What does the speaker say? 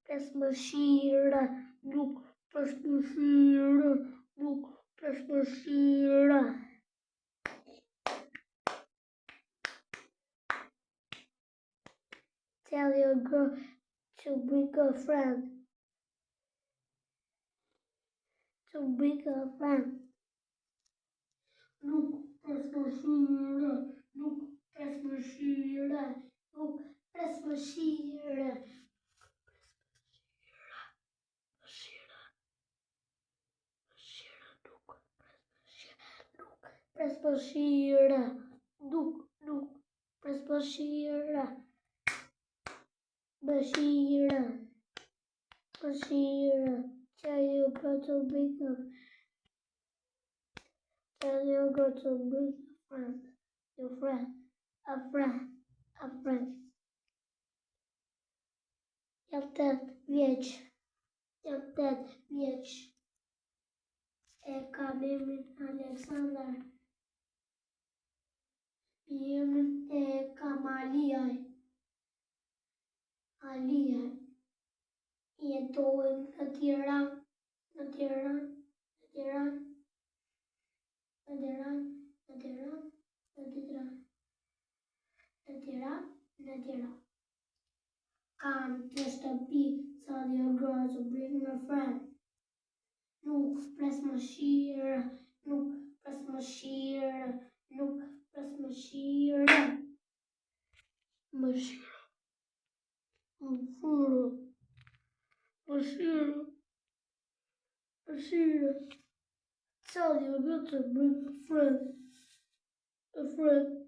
press mëshirë, nuk press mëshirë, nuk press mëshirë. Tell your girl to bring a friend. To bring a friend. Nuk press mëshirë, nuk press mëshirë, nuk press mëshirë. Press mëshirë, nuk press mëshirë. Mëshirë. Tell your girl to bring a friend. Your friend. A friend. Jam 8 vjeç. E kam emrin Aleksandar. Emrin e kam Aliaj. Jetojmë në Tiranë. Kam të shtëpi, tell your girl to bring a friend. Nuk press mëshirë, nuk press mëshirë, nuk press mëshirë. Mëshirë. Tell your girl to bring a friend.